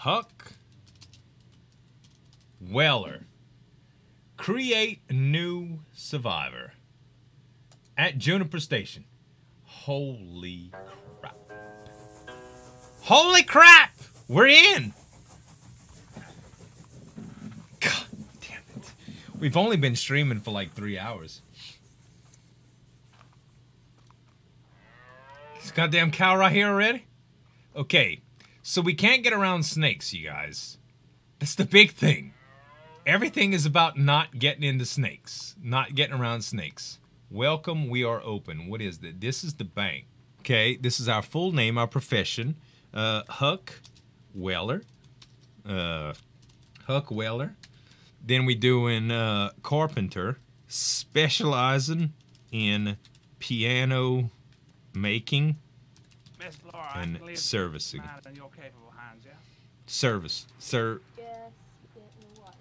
Huck Weller. Create new survivor. At Juniper Station. Holy crap. Holy crap! We're in! God damn it. We've only been streaming for like 3 hours. This goddamn cow right here already? Okay, so we can't get around snakes, you guys. That's the big thing. Everything is about not getting into snakes. Not getting around snakes. Welcome, we are open. What is that? This is the bank. Okay, this is our full name, our profession. Huck Weller. Huck Weller. Then we doing carpenter, specializing in piano making and servicing. Service,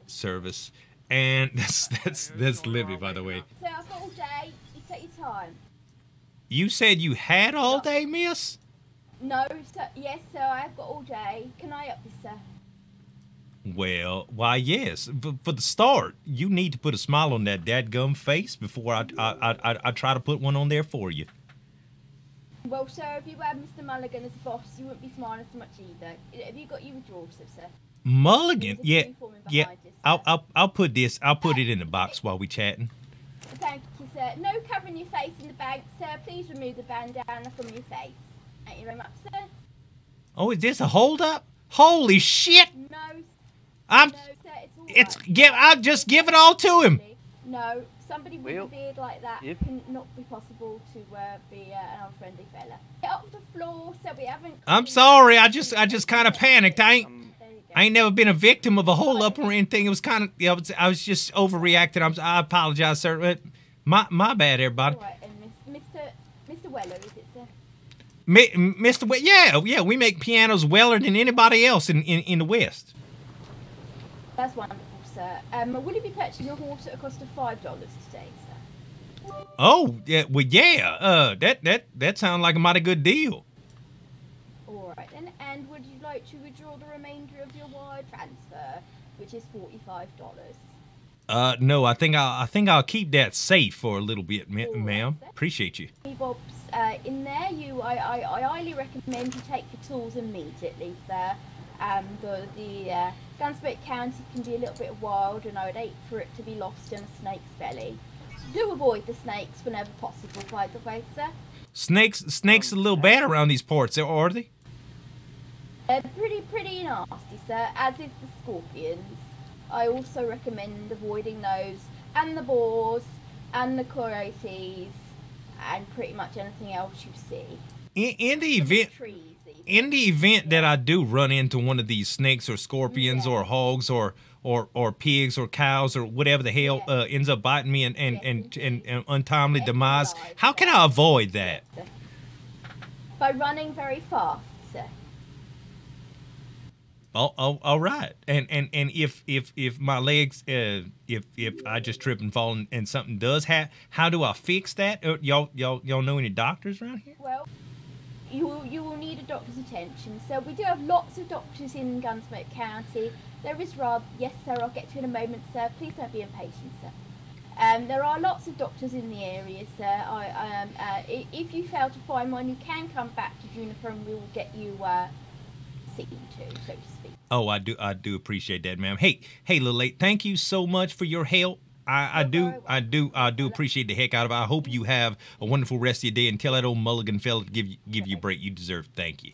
service, and that's Livy, by the way. So I've got all day. You take your time. You said you had all day, miss? No, so, yes, sir. I've got all day. Can I help you, sir? Well, why, yes. For the start, you need to put a smile on that dadgum face before I try to put one on there for you. Well, sir, if you had Mr. Mulligan as boss, you wouldn't be smiling so much either. Have you got your withdrawal slip, sir? Mulligan? Yeah. I'll put this. I'll put it in the box while we chatting. Thank you, sir. No covering your face in the bank, sir. Please remove the bandana from your face. Thank you very much, sir. Oh, is this a hold up? Holy shit! No. No, sir, it's I'll just give it all to him. No, somebody with a beard like that can not be possible to be an unfriendly fella. Get off the floor, so we haven't. I'm sorry. I just kind of panicked. I ain't never been a victim of a hold up or anything. It was kind of, you know, I was just overreacting. I apologize, sir. My bad, everybody. All right, and Mr. Weller, is it, sir? Mr. Weller, yeah, we make pianos weller than anybody else in the West. That's wonderful, sir. Will you be purchasing your horse at a cost of $5 today, sir? Oh, yeah, well, yeah. That sounds like a mighty good deal. All right, then. And would you like to withdraw the remainder of your wire transfer, which is $45? No, I think I'll keep that safe for a little bit, ma'am. Appreciate you. Bob's in there. I highly recommend you take your tools immediately, sir. The Gunsmoke County can be a little bit wild, and I would hate for it to be lost in a snake's belly. Do avoid the snakes whenever possible, by the way, sir. Snakes a little bad around these parts, are they? Pretty nasty, sir, as is the scorpions. I also recommend avoiding those, and the boars, and the coyotes, and pretty much anything else you see. In the event that I do run into one of these snakes or scorpions or hogs or pigs or cows or whatever the hell ends up biting me and untimely demise, how can I avoid that? By running very fast, sir. All right. And if my legs if I just trip and fall and something does happen, how do I fix that? Y'all know any doctors around here? Well, you will need a doctor's attention. So we do have lots of doctors in Gunsmoke County. There is Rob. Yes, sir. I'll get to you in a moment, sir. Please don't be impatient, sir. There are lots of doctors in the area, sir. If you fail to find one, you can come back to Juniper, and we will get you seen to, so to speak. Oh, I do appreciate that, ma'am. Hey, little late. Thank you so much for your help. I do appreciate the heck out of it. I hope you have a wonderful rest of your day, and tell that old Mulligan fella to give you a break. You deserve it. Thank you.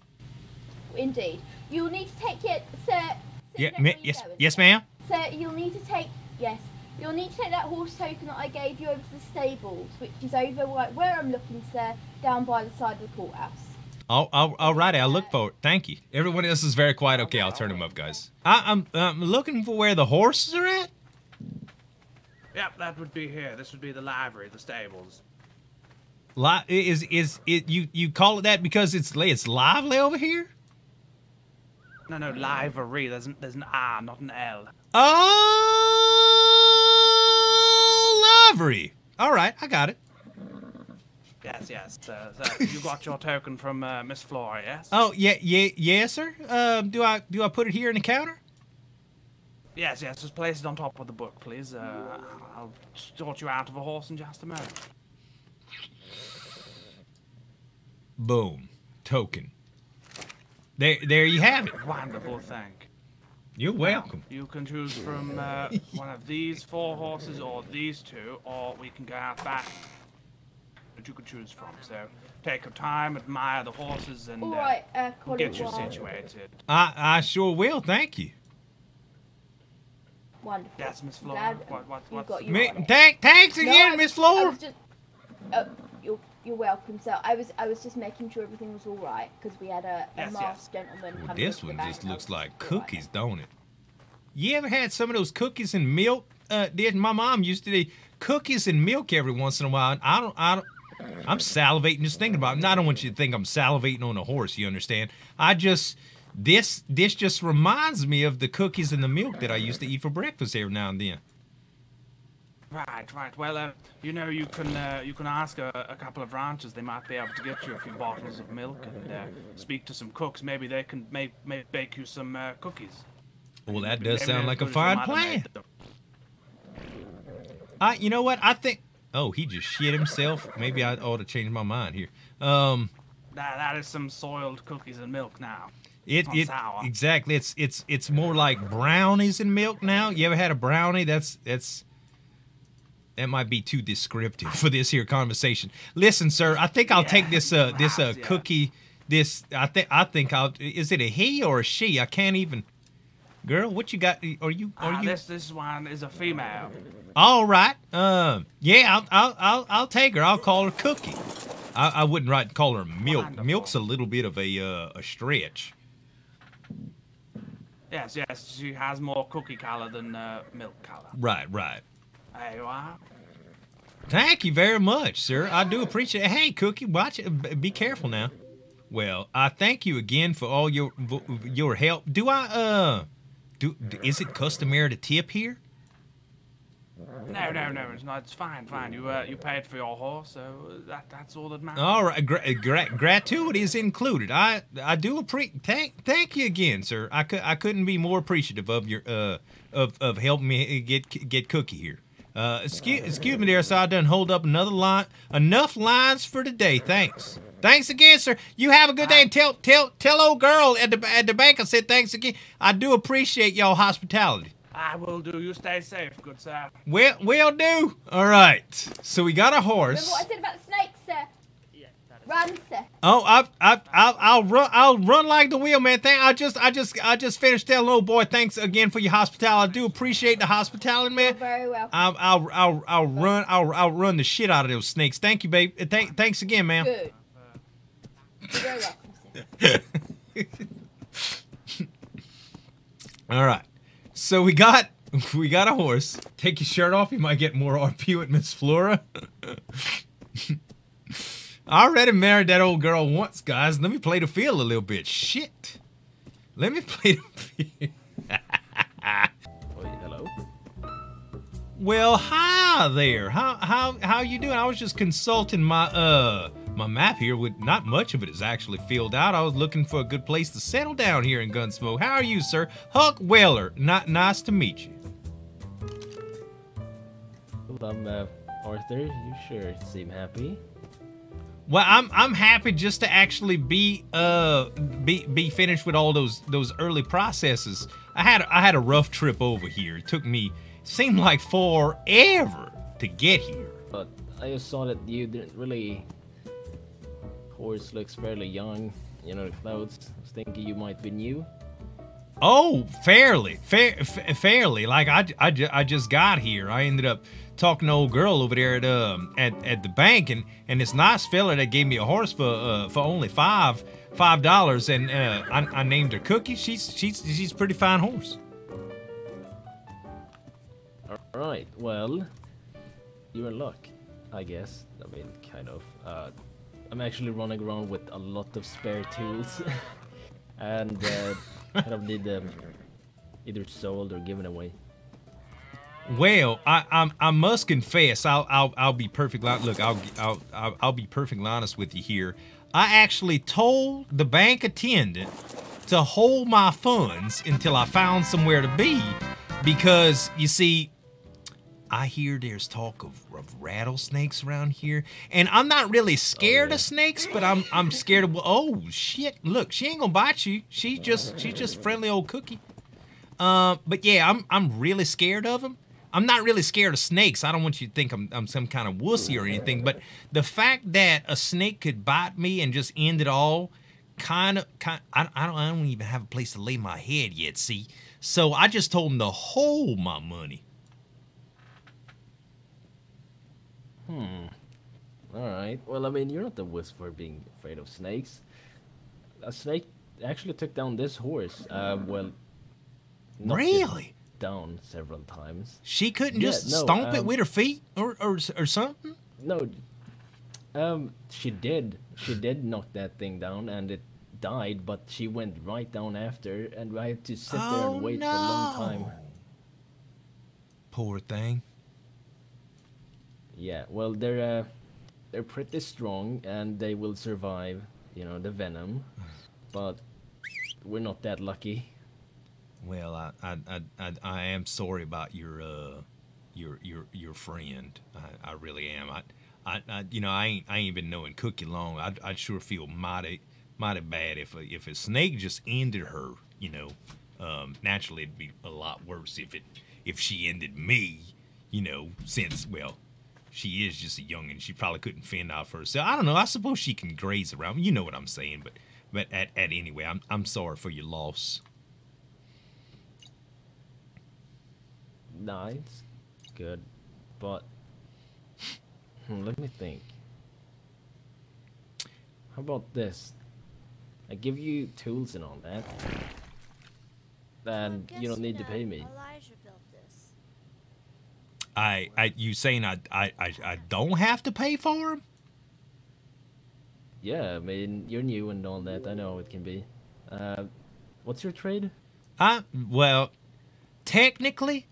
Indeed. You'll need to take it, sir. Yes, ma'am. Sir, you'll need to take that horse token that I gave you over to the stables, which is over where I'm looking, sir, down by the side of the courthouse. All righty, I'll look for it. Thank you. Everyone else is very quiet. Okay, I'll turn them up, guys. I'm looking for where the horses are at. Yep, that would be here. This would be the livery, the stables. Is it you call it that because it's lively over here? No, livery. There's an R, not an L. Oh, livery. All right, I got it. Yes, yes. So you got your token from Miss Flora, yes? Oh, yes, sir. Do I put it here in the counter? Yes, yes. Just place it on top of the book, please. I'll sort you out of a horse in just a moment. Boom. Token. There you have it. Wonderful, thank You're welcome. you. You can choose from one of these 4 horses or these 2, or we can go out back that you could choose from. So take your time, admire the horses, and All right, we'll get you Colin, situated. I sure will. Thank you. Wonderful. Yes, Miss Flora. Glad you got it. Thanks again, I Miss I Flora. was just, you're welcome. So I was just making sure everything was all right because we had a Yes, masked gentleman. Well, come this into the one bank just and I looks was like just all right. cookies, don't it? You ever had some of those cookies and milk? My mom used to eat cookies and milk every once in a while. I'm salivating just thinking about it. And I don't want you to think I'm salivating on a horse, you understand? This just reminds me of the cookies and the milk that I used to eat for breakfast every now and then. Right. Well, you know, you can ask a couple of ranchers. They might be able to get you a few bottles of milk, and speak to some cooks. Maybe they can bake you some cookies. Well, that Maybe does sound as like a good as your fine mother plan. made them. You know what? I think. Oh, he just shit himself. Maybe I ought to change my mind here. That is some soiled cookies and milk now. It sour. exactly. It's more like brownies and milk now. You ever had a brownie? That might be too descriptive for this here conversation. Listen, sir, I think I'll take this cookie. I think I'll. Is it a he or a she? I can't even. Girl, what you got? Are you? This one is a female. All right. Yeah, I'll take her. I'll call her Cookie. I wouldn't call her Milk. Wonderful. Milk's a little bit of a stretch. Yes, she has more cookie color than milk color. Right. There you are. Thank you very much, sir. I do appreciate it. Hey, Cookie, watch it. Be careful now. Well, I thank you again for all your help. Is it customary to tip here? No, it's not. It's fine. You paid for your horse, so that's all that matters. All right, gratuity is included. I do appreciate. Thank you again, sir. I couldn't be more appreciative of your of helping me get Cookie here. Excuse me there, so I done hold up enough lines for today. Thanks again, sir. You have a good day, and tell old girl at the bank I said thanks again. I do appreciate y'all hospitality. I will do. You stay safe, good sir. Will do. All right. So we got a horse. Remember what I said about snakes, sir? Yeah. Run, sir. Oh, I'll run like the wheel, man. I just finished telling old boy thanks again for your hospitality. I do appreciate the hospitality, man. You're very welcome. I'll run the shit out of those snakes. Thank you, babe. Thanks again, man. Good. You're very welcome, sir. All right. So we got a horse. Take your shirt off. You might get more RP with Miss Flora. I already married that old girl once, guys. Let me play the field a little bit. Shit. Let me play the field. Wait, hello? Well, hi there. How you doing? I was just consulting my my map here. With not much of it is actually filled out. I was looking for a good place to settle down here in Gunsmoke. How are you, sir? Huck Weller. Nice to meet you. Well, I'm Arthur. You sure seem happy? Well, I'm happy just to actually be finished with all those early processes. I had a rough trip over here. It seemed like forever to get here. But I just saw that you didn't really. Horse looks fairly young. You know, the clothes. I was thinking you might be new. Oh, fairly. Like I just got here. I ended up talking to old girl over there at the bank, and this nice fella that gave me a horse for only $5, and I named her Cookie. She's a pretty fine horse. All right. Well, you're in luck, I guess. I mean, kind of. I'm actually running around with a lot of spare tools, and kind of need them either sold or given away. Well, I must confess, I'll be perfectly look, I'll be perfectly honest with you here. I actually told the bank attendant to hold my funds until I found somewhere to be, because you see, I hear there's talk of rattlesnakes around here, and I'm not really scared of snakes, but I'm scared of, oh shit, look, she ain't gonna bite you. She's just friendly old cookie. But yeah, I'm really scared of them. I'm not really scared of snakes. I don't want you to think I'm some kind of wussy or anything, but the fact that a snake could bite me and just end it all, I don't even have a place to lay my head yet, see? So I just told him to hold my money. Alright. Well, I mean, you're not the wuss for being afraid of snakes. A snake actually took down this horse. Well, really? Down several times. She couldn't just stomp it with her feet or something? No. She did. She did knock that thing down and it died, but she went right down after, and I had to sit there and wait for a long time. Poor thing. Yeah, well, they're pretty strong and they will survive, you know, the venom, but we're not that lucky. Well, I am sorry about your friend. I really am. You know, I ain't been knowing Cookie long. I'd sure feel mighty bad if a snake just ended her. You know, naturally it'd be a lot worse if she ended me. You know, since well, she is just a youngin'. She probably couldn't fend out for herself. I don't know. I suppose she can graze around. You know what I'm saying. But at anyway, I'm sorry for your loss. Nah, it's good, but let me think. How about this? I give you tools and all that, and you don't need to pay me. Elijah built this. You saying I don't have to pay for him? Yeah, I mean, you're new and all that. I know how it can be. What's your trade? Well, technically,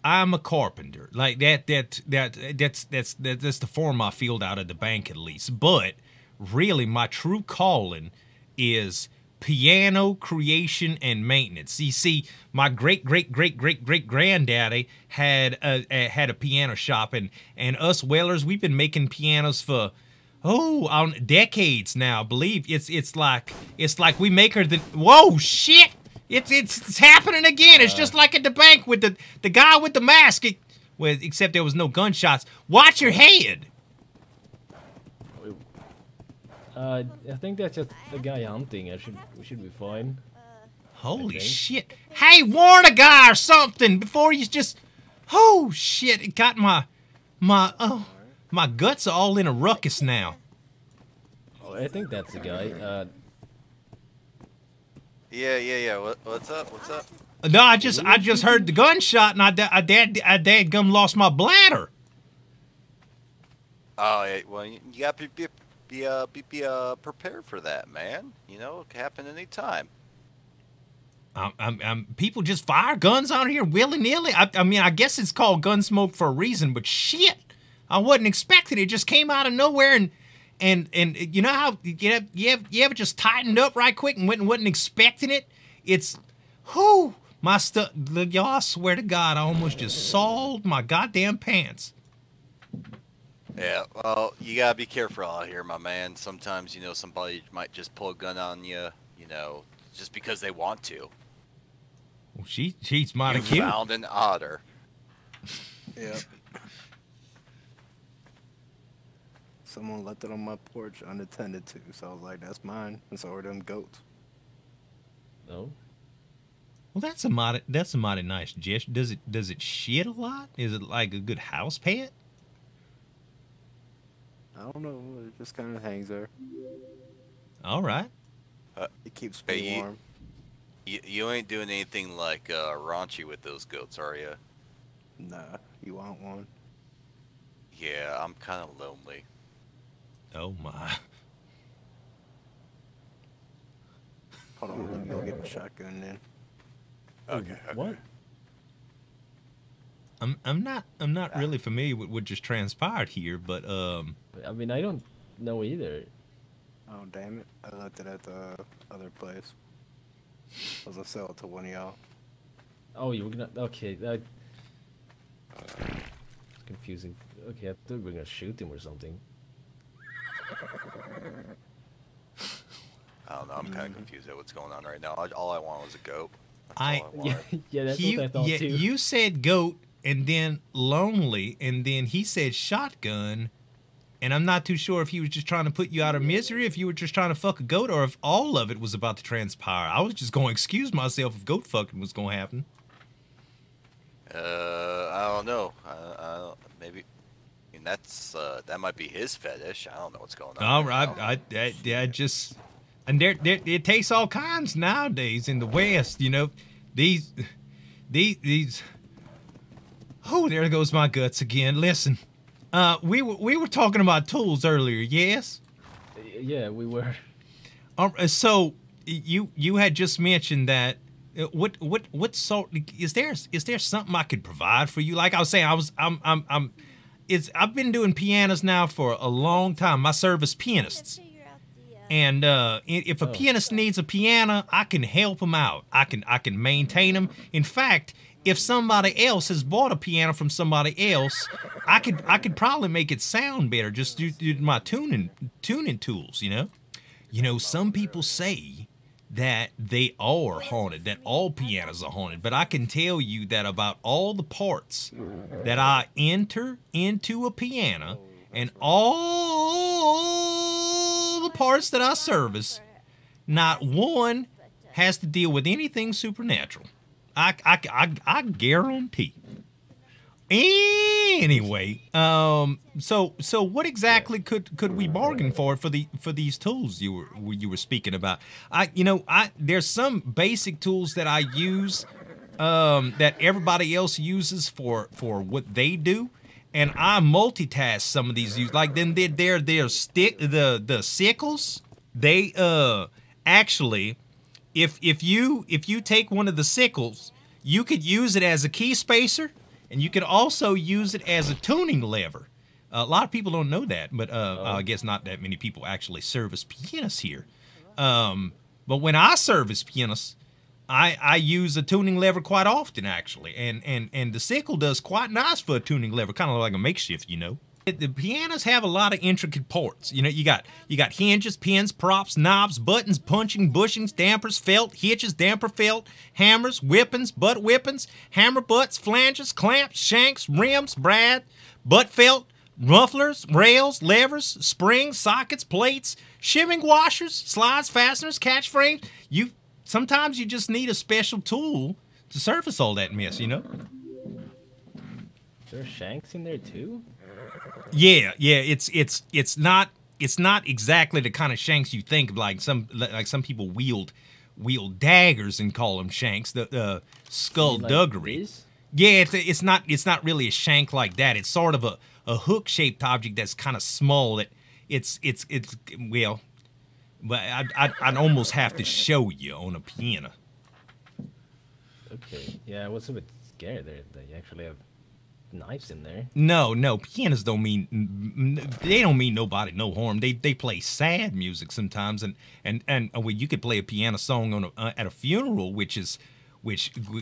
I'm a carpenter. Like that's the form I filled out at the bank at least. But really, my true calling is piano creation and maintenance. You see, my great granddaddy had a piano shop, and us Wellers, we've been making pianos for on decades now. I believe it's like we make her the whoa shit. It's happening again. It's just like at the bank with the guy with the mask. Except there was no gunshots. Watch your head. I think that's just the guy hunting. We should be fine. Holy shit! Hey, warn a guy or something before you just. Oh shit! It got my guts are all in a ruckus now. Oh, I think that's the guy. Yeah. What's up? No, I just heard the gunshot and I dadgum lost my bladder. Oh, yeah, well, you got to be prepared for that, man. You know, it can happen anytime. People just fire guns out here willy-nilly. I mean, I guess it's called Gunsmoke for a reason, but shit, I wasn't expecting it. It just came out of nowhere, and you know how you ever just tightened up right quick and wasn't expecting it? It's, whoo, my stuff, y'all, I swear to God, I almost just soiled my goddamn pants. Yeah, well, you gotta be careful out here, my man. Sometimes, you know, somebody might just pull a gun on you, you know, just because they want to. Well, she's mighty You cute. found an otter. Yep. Someone left it on my porch unattended to, so I was like, that's mine. And so are them goats. No. Well, that's a mighty nice gesture. Does it shit a lot? Is it like a good house pet? I don't know. It just kind of hangs there. All right. It keeps me warm. You ain't doing anything like raunchy with those goats, are you? Nah, you want one? Yeah, I'm kind of lonely. Oh my. Hold on, let me go get the shotgun then. Okay. What? I'm not really familiar with what just transpired here, but I mean, I don't know either. Oh, damn it. I left it at the other place. I was gonna sell it to one of y'all. Oh, you were gonna. Okay, that. It's confusing. Okay, I thought we were gonna shoot him or something. I don't know. I'm kind of confused at what's going on right now. All I want was a goat. That's I- all I wanted. Yeah, that's what I thought too. You said goat and then lonely, and then he said shotgun, and I'm not too sure if he was just trying to put you out of misery, if you were just trying to fuck a goat, or if all of it was about to transpire. I was just going to excuse myself if goat fucking was going to happen. I don't know. Maybe. I mean, that might be his fetish. I don't know what's going on. All right right, now. I just, and there it takes all kinds nowadays in the West. You know, these. Oh, there goes my guts again. Listen, we were talking about tools earlier. Yes. Yeah, we were. So you had just mentioned that. What sort is there something I could provide for you? Like I was saying, I've been doing pianos now for a long time. My service pianists, and if a pianist needs a piano, I can help them out. I can maintain them. In fact, if somebody else has bought a piano from somebody else, I could probably make it sound better just due to my tuning tools. You know, some people say that they are haunted, that all pianos are haunted, but I can tell you that about all the parts that I enter into a piano and all the parts that I service, not one has to deal with anything supernatural. I guarantee. Anyway, so what exactly could we bargain for these tools you were speaking about? There's some basic tools that I use that everybody else uses for what they do, and I multitask some of these. Like then they're sickles. They actually, if you take one of the sickles, you could use it as a key spacer. And you can also use it as a tuning lever. A lot of people don't know that, but I guess not that many people actually service pianists here. But when I service pianists, I use a tuning lever quite often, actually. And the sickle does quite nice for a tuning lever, kind of like a makeshift, you know. The pianos have a lot of intricate parts. You know, you got hinges, pins, props, knobs, buttons, punching, bushings, dampers, felt, hitches, damper felt, hammers, whippings, butt whippings, hammer butts, flanges, clamps, shanks, rims, brad, butt felt, mufflers, rails, levers, springs, sockets, plates, shimming washers, slides, fasteners, catch frames. Sometimes you just need a special tool to service all that mess, you know? There are shanks in there too? Yeah, it's not exactly the kind of shanks you think of, like some people wield daggers and call them shanks. The skullduggery. Like yeah, it's not really a shank like that. It's sort of a hook shaped object that's kind of small. Well, but I'd almost have to show you on a piano. Okay, yeah, I was a bit scared there. They actually have knives in there. No, pianos don't mean nobody no harm. They play sad music sometimes, and well, you could play a piano song on at a funeral, which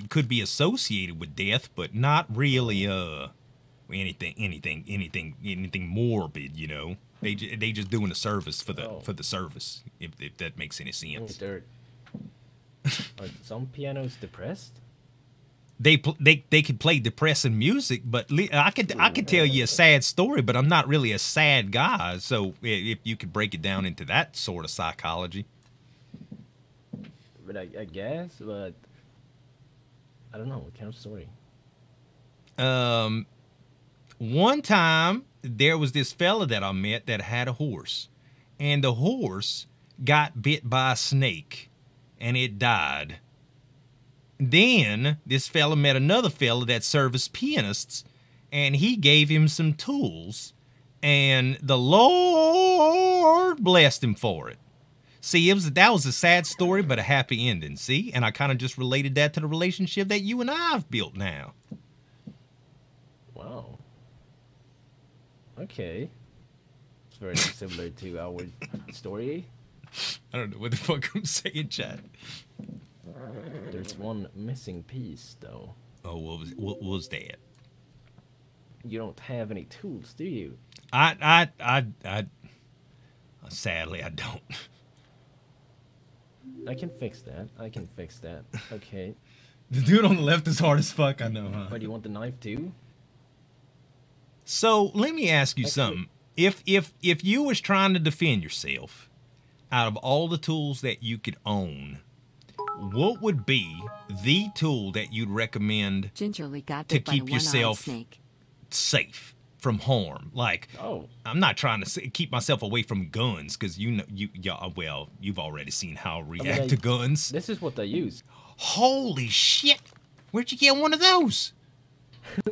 could be associated with death, but not really anything morbid, you know. They just doing a service for the service, if that makes any sense. Are some pianos depressed? They could play depressing music, but I could tell you a sad story, but I'm not really a sad guy. So if you could break it down into that sort of psychology. But I guess, but I don't know what kind of story. One time there was this fella that I met that had a horse, and the horse got bit by a snake, and it died. Then this fella met another fella that serviced pianists, and he gave him some tools, and the Lord blessed him for it. See, that was a sad story, but a happy ending. See, and I kind of just related that to the relationship that you and I have built now. Wow. Okay. It's very similar to our story. I don't know what the fuck I'm saying, Chad. There's one missing piece, though. Oh, what was that? You don't have any tools, do you? Sadly, I don't. I can fix that. I can fix that. Okay. The dude on the left is hard as fuck, I know, huh? But do you want the knife too? So let me ask you something. If you was trying to defend yourself, out of all the tools that you could own, what would be the tool that you'd recommend Gingerly got to bit by a keep yourself snake. safe from harm? Like, Oh. I'm not trying to keep myself away from guns, because you've already seen how I react to guns. This is what I use. Holy shit! Where'd you get one of those?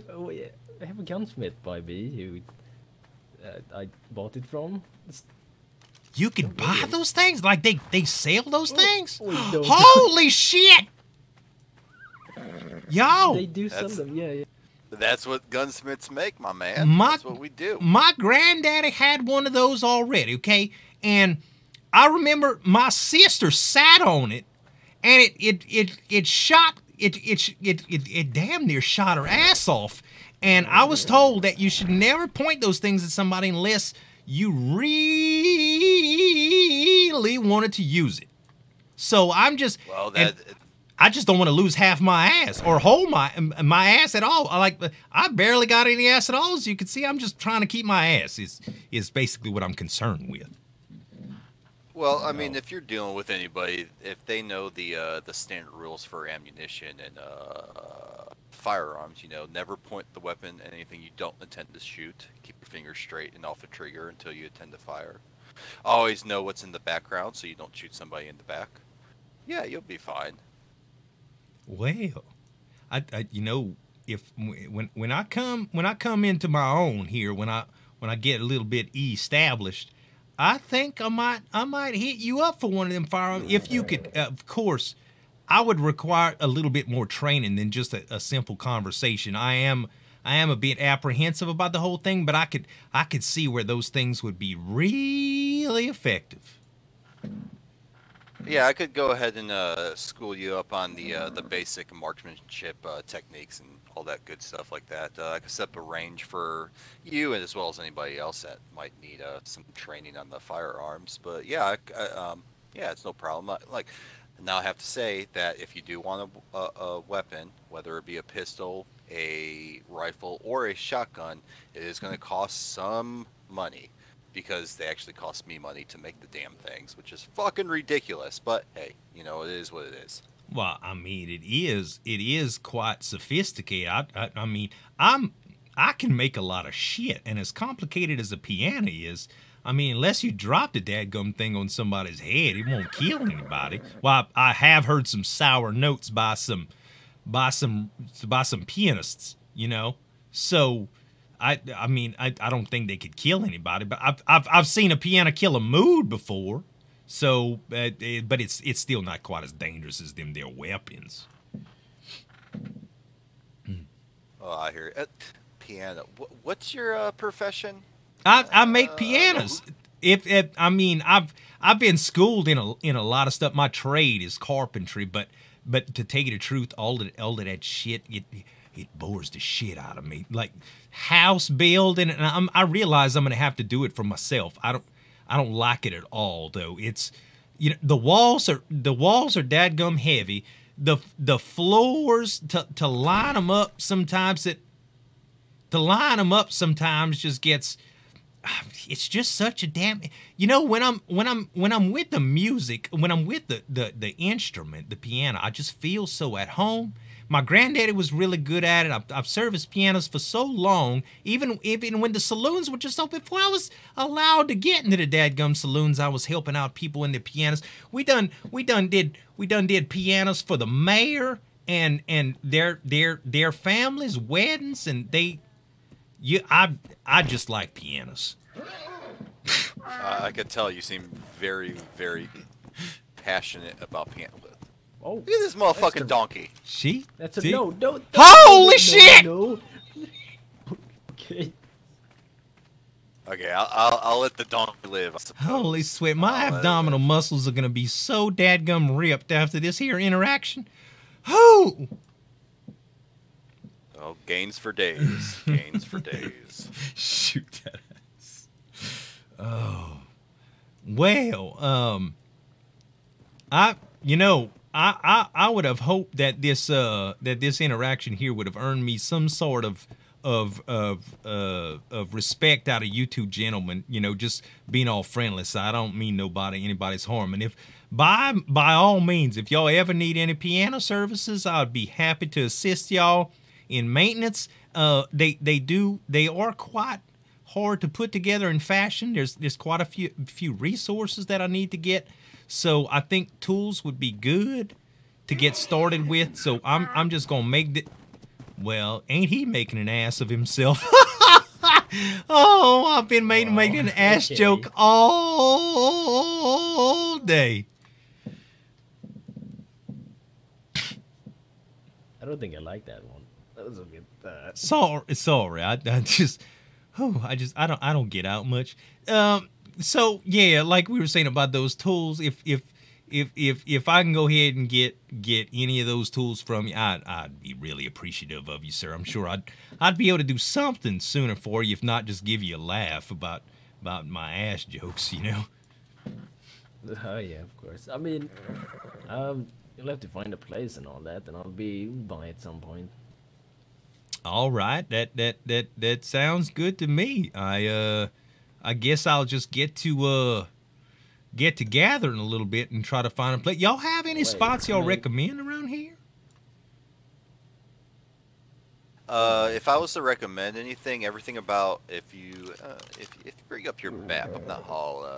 Oh, yeah. I have a gunsmith by me who I bought it from. You can buy those things? Like they sell those things? we don't. Holy shit! Yo! They do sell them, yeah. That's what gunsmiths make, my man. That's what we do. My granddaddy had one of those already, okay? And I remember my sister sat on it, and it damn near shot her ass off. And I was told that you should never point those things at somebody unless you really wanted to use it. So I'm just... Well, I just don't want to lose half my ass or hold my ass at all. I barely got any ass at all, as you can see. I'm just trying to keep my ass. Is basically what I'm concerned with. Well, I mean, if you're dealing with anybody, if they know the standard rules for ammunition and firearms, you know, never point the weapon at anything you don't intend to shoot. Keep your fingers straight and off the trigger until you intend to fire. Always know what's in the background so you don't shoot somebody in the back. Yeah, you'll be fine. Well, I you know, when I come into my own here, when I get a little bit established, I think I might hit you up for one of them firearms. If you could, of course, I would require a little bit more training than just a simple conversation. I am a bit apprehensive about the whole thing, but I could see where those things would be really effective. Yeah, I could go ahead and school you up on the basic marksmanship techniques and all that good stuff like that. I could set up a range for you and as well as anybody else that might need some training on the firearms. But yeah, yeah, it's no problem. Now I have to say that if you do want a weapon, whether it be a pistol, a rifle, or a shotgun, it is going to cost some money. Because they actually cost me money to make the damn things, which is fucking ridiculous. But hey, you know, it is what it is. Well, I mean, it is quite sophisticated. I mean, I can make a lot of shit, and as complicated as a piano is, I mean, unless you drop the dadgum thing on somebody's head, it won't kill anybody. Well, I have heard some sour notes by some pianists, you know. So I mean, I don't think they could kill anybody, but I've seen a piano kill a mood before. So, but it's still not quite as dangerous as them their weapons. Oh, I hear it. Piano. What's your profession? I make pianos. I mean, I've been schooled in a lot of stuff. My trade is carpentry, but to tell you the truth, all of that shit, it bores the shit out of me. Like house building, and I realize I'm gonna have to do it for myself. I don't like it at all, though. It's, you know, the walls are dadgum heavy. The floors to line them up sometimes just gets. It's just such a damn. You know, when I'm with the music, when I'm with the instrument, the piano, I just feel so at home. My granddaddy was really good at it. I've serviced pianos for so long, even when the saloons were just open. Before I was allowed to get into the dadgum saloons, I was helping out people in the pianos. We done did pianos for the mayor and their families' weddings, and I just like pianos. I could tell you seem very, very passionate about piano. Oh, look at this motherfucking donkey. She? That's a no. Holy shit! No. Okay. Okay, I'll let the donkey live. I suppose. Holy sweat, my abdominal muscles are gonna be so dadgum ripped after this here interaction. Whoo! Oh, gains for days. Gains for days. Shoot that ass. Oh. Well, I would have hoped that this interaction here would have earned me some sort of respect out of you two gentlemen, you know, just being all friendly. So I don't mean anybody's harm. And if by all means, if y'all ever need any piano services, I'd be happy to assist y'all in maintenance. They are quite hard to put together in fashion. There's quite a few resources that I need to get. So I think tools would be good to get started with. So I'm just gonna make the. Well, ain't he making an ass of himself? Oh, I've been making an ass joke all day. I don't think I like that one. That was a bit. Sorry. I don't get out much. So yeah, like we were saying about those tools, if I can go ahead and get any of those tools from you, I'd be really appreciative of you, sir. I'm sure I'd be able to do something sooner for you, if not just give you a laugh about my ass jokes, you know. Oh yeah, of course. I mean, you'll have to find a place and all that, and I'll be by at some point. All right, that sounds good to me. I guess I'll just get to gathering a little bit and try to find a place. Y'all have any spots y'all recommend around here? If I was to recommend anything, everything about if you bring up your map, I'm not how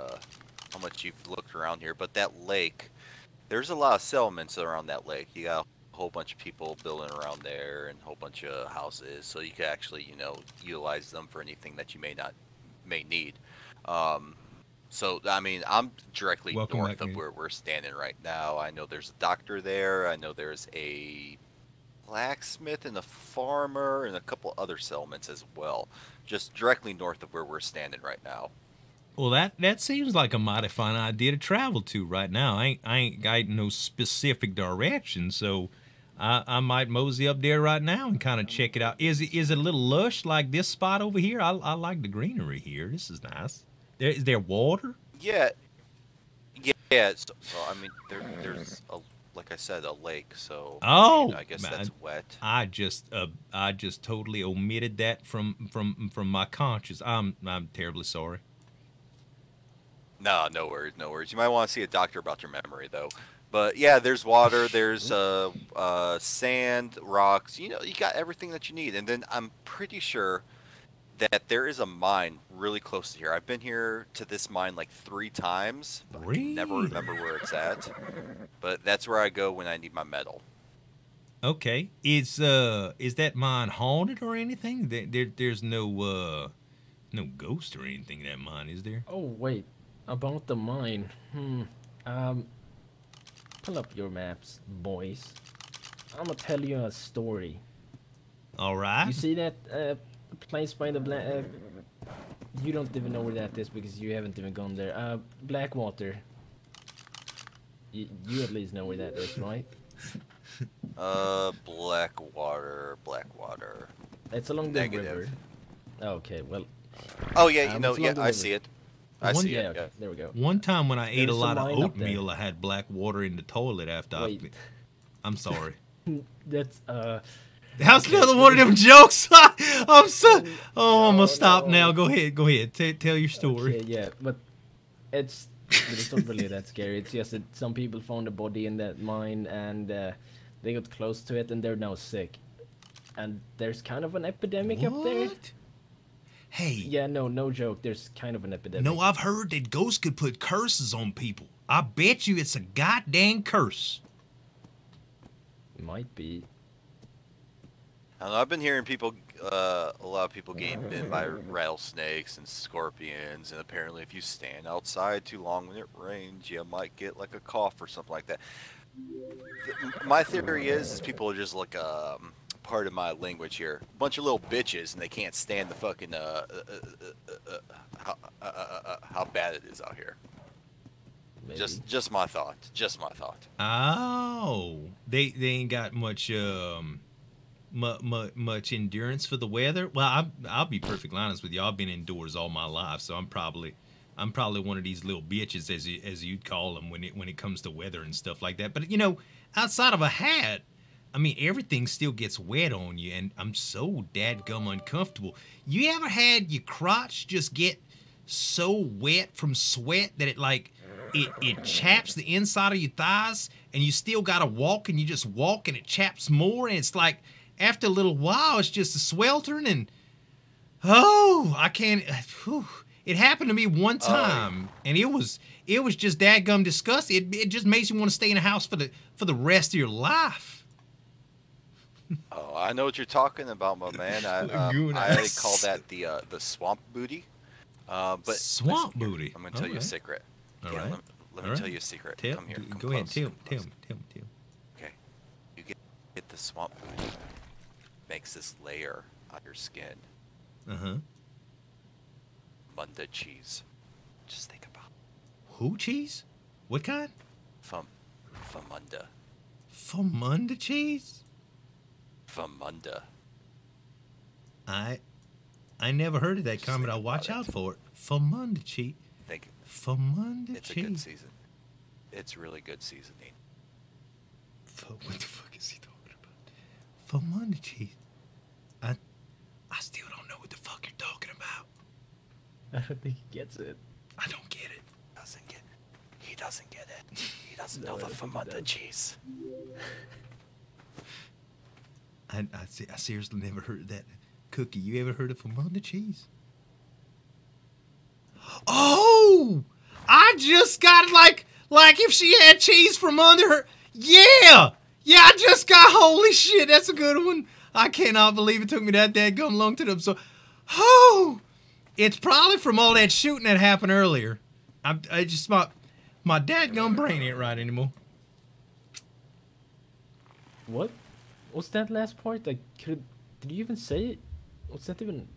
much you've looked around here, but that lake, there's a lot of settlements around that lake. You got a whole bunch of people building around there and a whole bunch of houses, so you can actually, you know, utilize them for anything that you may need. So, I mean, I'm directly north of where we're standing right now. I know there's a doctor there. I know there's a blacksmith and a farmer and a couple other settlements as well, just directly north of where we're standing right now. Well, that seems like a mighty fine idea to travel to right now. I ain't got no specific direction, so I might mosey up there right now and kind of check it out. Is it a little lush like this spot over here? I like the greenery here. This is nice. Is there water? Yeah. So I mean, there's like I said, a lake. So I guess that's wet. I just totally omitted that from my conscience. I'm terribly sorry. No worries, no worries. You might want to see a doctor about your memory, though. But yeah, there's water, there's sand, rocks. You know, you got everything that you need. And then I'm pretty sure that there is a mine really close to here. I've been here to this mine like 3 times, but I can never remember where it's at. But that's where I go when I need my metal. Okay, is that mine haunted or anything? There's no ghost or anything in that mine, is there? Oh wait. About the mine, pull up your maps, boys. I'm gonna tell you a story. All right. You see that place by the black? You don't even know where that is because you haven't even gone there. Blackwater. You at least know where that is, right? Blackwater. It's along the river. Okay, well. Oh yeah, you know, yeah, I see it. I see it. Okay, there we go. One time when I ate a lot of oatmeal, I had black water in the toilet after I'm sorry. That's another one of them jokes. I'm gonna stop now. Go ahead. Tell your story. Okay, yeah, but it's not really that scary. It's just that some people found a body in that mine and they got close to it and they're now sick. And there's kind of an epidemic up there. Hey. Yeah, no joke. There's kind of an epidemic. No, I've heard that ghosts could put curses on people. I bet you it's a goddamn curse. Might be. I don't know, I've been hearing people, a lot of people getting bitten by rattlesnakes and scorpions, and apparently if you stand outside too long when it rains, you might get like a cough or something like that. My theory is people are just like part of my language here. Bunch of little bitches, and they can't stand the fucking how bad it is out here. Maybe. Just my thought. Just my thought. Oh, they ain't got much much endurance for the weather. Well, I'll be perfectly honest with you. I've been indoors all my life, so I'm probably one of these little bitches, as you'd call them, when it comes to weather and stuff like that. But you know, outside of a hat, I mean, everything still gets wet on you, and I'm so dadgum uncomfortable. You ever had your crotch just get so wet from sweat that it chaps the inside of your thighs, and you still gotta walk, and you just walk, and it chaps more, and it's like after a little while, it's just a sweltering, and I can't. Whew. It happened to me one time, and it was just dadgum disgusting. It just makes you want to stay in the house for the rest of your life. Oh, I know what you're talking about, my man. I call that the swamp booty. But Swamp booty. I'm gonna tell you a secret. All Yeah, right. let me tell you a secret. Come here. Come Go ahead. close, Tell come close. me. Okay. You get the swamp booty. Makes this layer on your skin. Munda cheese. Just think about it. Who cheese? What kind? Famunda. Famunda cheese? Famunda. I never heard of that comment. I'll watch out for it. Famunda cheese. Think Famunda it's cheese. a good season. It's really good seasoning. What the fuck is he talking about? Famunda cheese. I still don't know what the fuck you're talking about. I don't think he gets it. I don't get it. He doesn't get it. He doesn't No, know I the don't think he famunda does. cheese. I seriously never heard of that. Cookie, you ever heard of Famunda cheese? Oh! I just got like if she had cheese from under her. Yeah! Yeah, I just got, holy shit, that's a good one. I cannot believe it took me that dadgum long to them. So, oh! It's probably from all that shooting that happened earlier. I just, my dadgum brain ain't right anymore. What? What's that last part? Like, did you even say it? What's that even?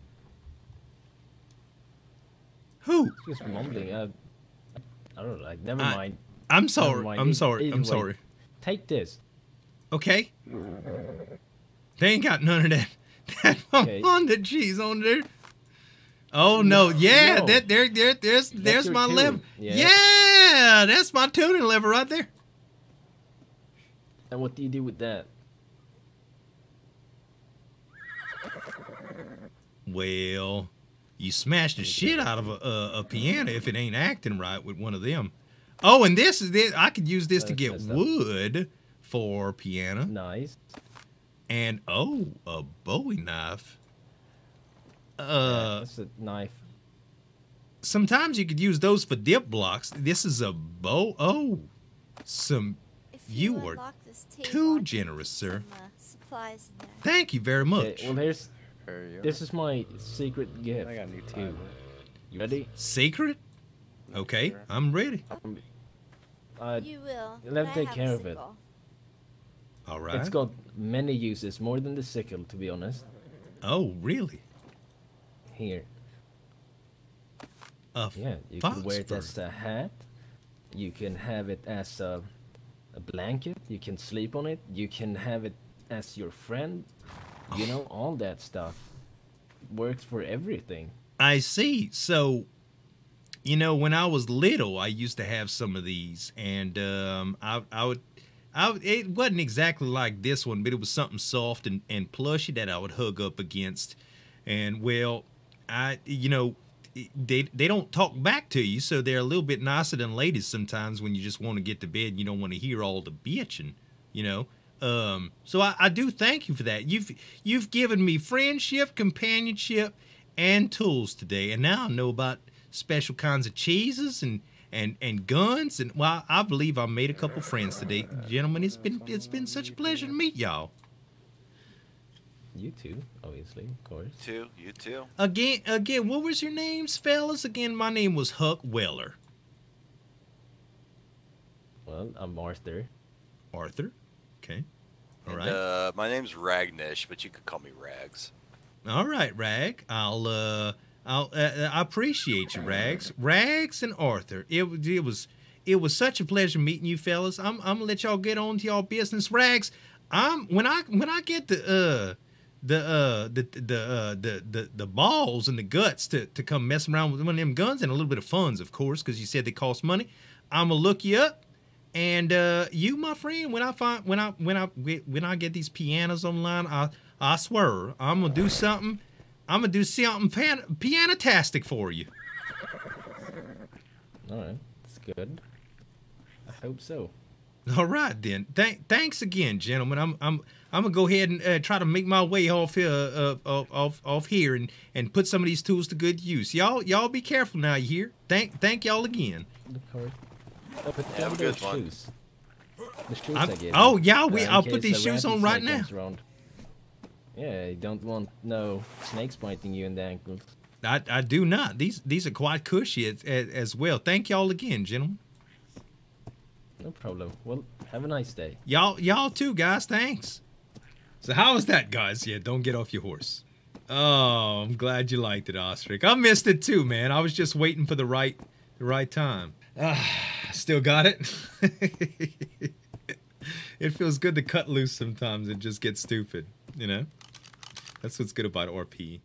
Who? Just mumbling. I don't know. Like, never mind. I'm Never sorry. mind. I'm sorry. Either I'm way, sorry. Take this. Okay. They ain't got none of that Okay. Famunda cheese on there. Oh no, yeah, no. there's your my tune. liver. Yeah. Yeah, that's my tuning liver right there. And what do you do with that? Well, you smash the shit out of a piano if it ain't acting right with one of them. Oh, and this is this. I could use this to get messed up. wood for piano. Nice. And oh, a Bowie knife. That's a knife. Sometimes you could use those for dip blocks. This is a bow. Oh, If you are unlock this table, too I can generous, put sir. some, supplies in there. Thank you very much. Okay, well, here's There you go. this is my secret gift I got new too. time. You ready? Secret? Okay, I'm ready. You will. let me but I take have care a of it. sickle. All right. It's got many uses, more than the sickle, to be honest. Oh, really? Here. A Yeah, you can wear it as a hat. You can have it as a blanket. You can sleep on it. You can have it as your friend. You know, all that stuff works for everything. I see. So, you know, when I was little, I used to have some of these, and it wasn't exactly like this one, but it was something soft and plushy that I would hug up against. And well, they don't talk back to you, so they're a little bit nicer than ladies sometimes when you just want to get to bed and you don't want to hear all the bitching, you know. So I do thank you for that. You've given me friendship, companionship, and tools today, and now I know about special kinds of cheeses and guns, and well, I believe I made a couple friends today, gentlemen. It's been such a pleasure to meet y'all. You too, obviously, of course. You too. Again, what was your names, fellas? Again, my name was Huck Weller. Well, I'm Arthur. Arthur. Okay. All right. My name's Ragnish, but you could call me Rags. All right, Rag. I appreciate you, Rags. Rags and Arthur. It was such a pleasure meeting you fellas. I'm gonna let y'all get on to y'all business. Rags, when I get the balls and the guts to come mess around with one of them guns and a little bit of funds, of course, because you said they cost money. I'm gonna look you up, and you, my friend, when I get these pianos online, I swear I'm gonna do something. I'm gonna do something pianotastic for you. All right, that's good. I hope so. All right then. Thanks again, gentlemen. I'm gonna go ahead and try to make my way off here, off here, and put some of these tools to good use. Y'all be careful now. You hear? Thank y'all again. Have a good one. Shoes. The shoes I gave oh you, yeah, I'll in put case these a shoes on right now. Yeah, you don't want no snakes biting you in the ankles. I do not. These are quite cushy as well. Thank y'all again, gentlemen. No problem. Well, have a nice day. Y'all too, guys. Thanks. So how was that, guys? Yeah, don't get off your horse. Oh, I'm glad you liked it, Ostrich. I missed it too, man. I was just waiting for the right time. Still got it. It feels good to cut loose sometimes and just get stupid, you know? That's what's good about RP.